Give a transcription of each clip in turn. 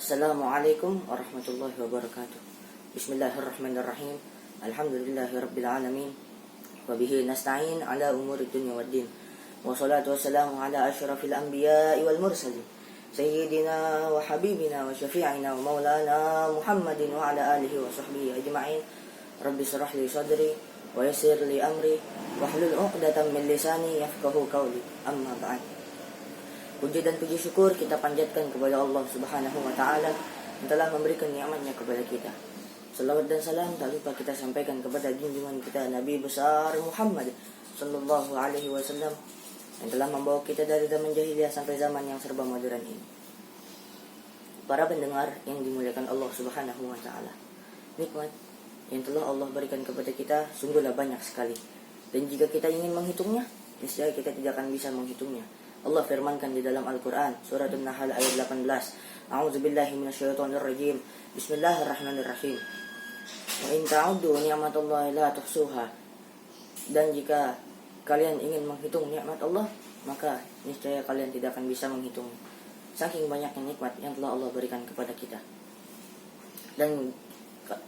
Assalamualaikum warahmatullahi wabarakatuh. Bismillahirrahmanirrahim. Alhamdulillahirabbil alamin. Wa bihi nasta'in ala umuri dunya waddin. Wassalatu wassalamu ala asyrafil anbiya'i wal mursalin. Sayyidina wa habibina wa syafi'ina wa maulana Muhammadin wa ala alihi wa sahbihi ajma'in. Rabbi shrah li sadri wa yassir li amri wahlul 'uqdatam min lisani yafqahu qawli. Amma ba'd. Puji dan puji syukur kita panjatkan kepada Allah Subhanahu wa taala yang telah memberikan nikmat-Nya kepada kita. Salawat dan salam tak lupa kita sampaikan kepada junjungan kita Nabi besar Muhammad sallallahu alaihi wasallam yang telah membawa kita dari zaman jahiliyah sampai zaman yang serba modern ini. Para pendengar yang dimuliakan Allah Subhanahu wa taala, nikmat yang telah Allah berikan kepada kita sungguhlah banyak sekali. Dan jika kita ingin menghitungnya, niscaya kita tidak akan bisa menghitungnya. Allah firmankan di dalam Al-Quran Surah An-Nahl ayat 18, A'udzubillahi minasyaitonirrajim, Bismillahirrahmanirrahim. Wa in ta'uddu ni'matallahi la tuhsuha. Dan jika kalian ingin menghitung nikmat Allah, maka niscaya kalian tidak akan bisa menghitung. Saking banyaknya nikmat yang telah Allah berikan kepada kita. Dan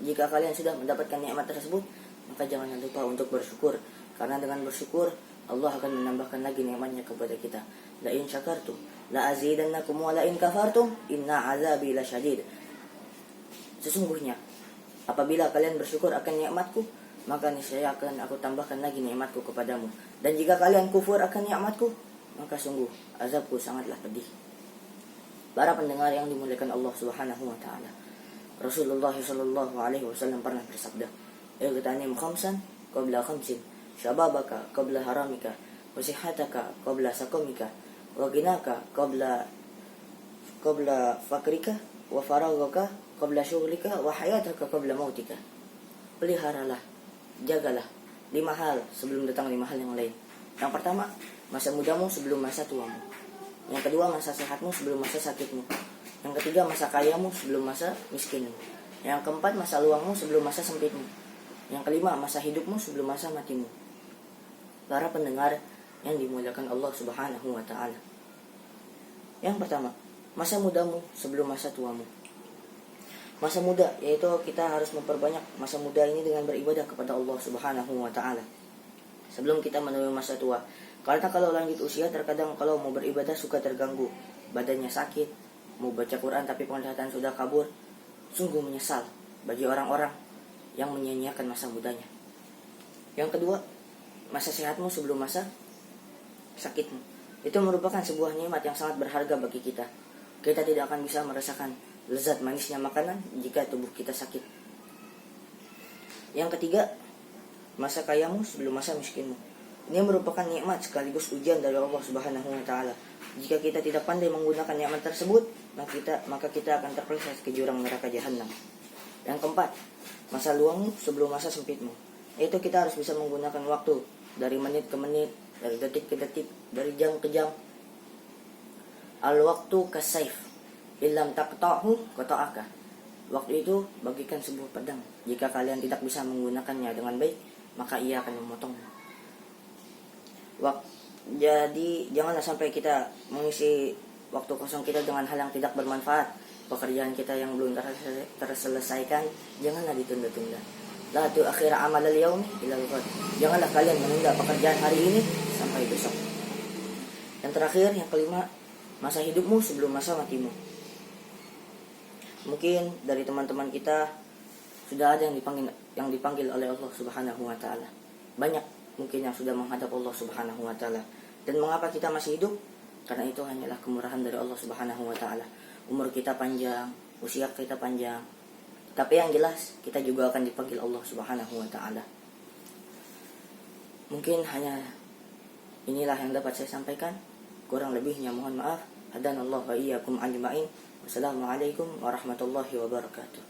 jika kalian sudah mendapatkan nikmat tersebut, maka jangan lupa untuk bersyukur. Karena dengan bersyukur Allah akan menambahkan lagi nikmat-Nya kepada kita. La in syakartum la azidannakum wa la in kafartum inna azabi lasyadid. Sesungguhnya apabila kalian bersyukur akan nikmatku, maka niscaya akan aku tambahkan lagi nikmatku kepadamu. Dan jika kalian kufur akan nikmatku, maka sungguh azabku sangatlah pedih. Para pendengar yang dimuliakan Allah Subhanahu wa taala, Rasulullah sallallahu alaihi wasallam pernah bersabda, "Ightanim khamsan qabla khamsin, syababaka qabla haramika, wa sihhataka qabla sakomika, wa ghinaka qabla fakrika, wa faragaka qabla syughlika, wa hayataka qabla mautika." Peliharalah, jagalah 5 hal sebelum datang 5 hal yang lain. Yang pertama, masa mudamu sebelum masa tuamu. Yang kedua, masa sehatmu sebelum masa sakitmu. Yang ketiga, masa kayamu sebelum masa miskinmu. Yang keempat, masa luangmu sebelum masa sempitmu. Yang kelima, masa hidupmu sebelum masa matimu. Para pendengar yang dimuliakan Allah Subhanahu wa taala. Yang pertama, masa mudamu sebelum masa tuamu. Masa muda, yaitu kita harus memperbanyak masa muda ini dengan beribadah kepada Allah Subhanahu wa taala sebelum kita menuju masa tua. Karena kalau lanjut usia, terkadang kalau mau beribadah suka terganggu, badannya sakit, mau baca Quran tapi penglihatan sudah kabur. Sungguh menyesal bagi orang-orang yang menyia-nyiakan masa mudanya. Yang kedua, masa sehatmu sebelum masa sakitmu. Itu merupakan sebuah nikmat yang sangat berharga bagi kita. Kita tidak akan bisa merasakan lezat manisnya makanan jika tubuh kita sakit. Yang ketiga, masa kayamu sebelum masa miskinmu. Ini merupakan nikmat sekaligus ujian dari Allah Subhanahu wa taala. Jika kita tidak pandai menggunakan nikmat tersebut, maka kita akan terpeleset ke jurang neraka jahanam. Yang keempat, masa luangmu sebelum masa sempitmu. Yaitu kita harus bisa menggunakan waktu dari menit ke menit, dari detik ke detik, dari jam ke jam. Al-waktu kasayf, illam taqta'hu qata'aka. Waktu itu bagikan sebuah pedang. Jika kalian tidak bisa menggunakannya dengan baik, maka ia akan memotongmu. Jadi janganlah sampai kita mengisi waktu kosong kita dengan hal yang tidak bermanfaat. Pekerjaan kita yang belum terselesaikan, janganlah ditunda-tunda. La tu'akhir amal al-yaumi ila al-ghad. Janganlah kalian menunda pekerjaan hari ini sampai besok. Yang terakhir, yang kelima, masa hidupmu sebelum masa matimu. Mungkin dari teman-teman kita sudah ada yang dipanggil oleh Allah Subhanahu wa taala. Banyak mungkin yang sudah menghadap Allah Subhanahu wa taala. Dan mengapa kita masih hidup? Karena itu hanyalah kemurahan dari Allah Subhanahu wa taala. Umur kita panjang, usia kita panjang. Tapi yang jelas kita juga akan dipanggil Allah Subhanahu wa taala. Mungkin hanya inilah yang dapat saya sampaikan. Kurang lebihnya mohon maaf. Hadanallahu wa iyyakum ajma'in. Wassalamualaikum warahmatullahi wabarakatuh.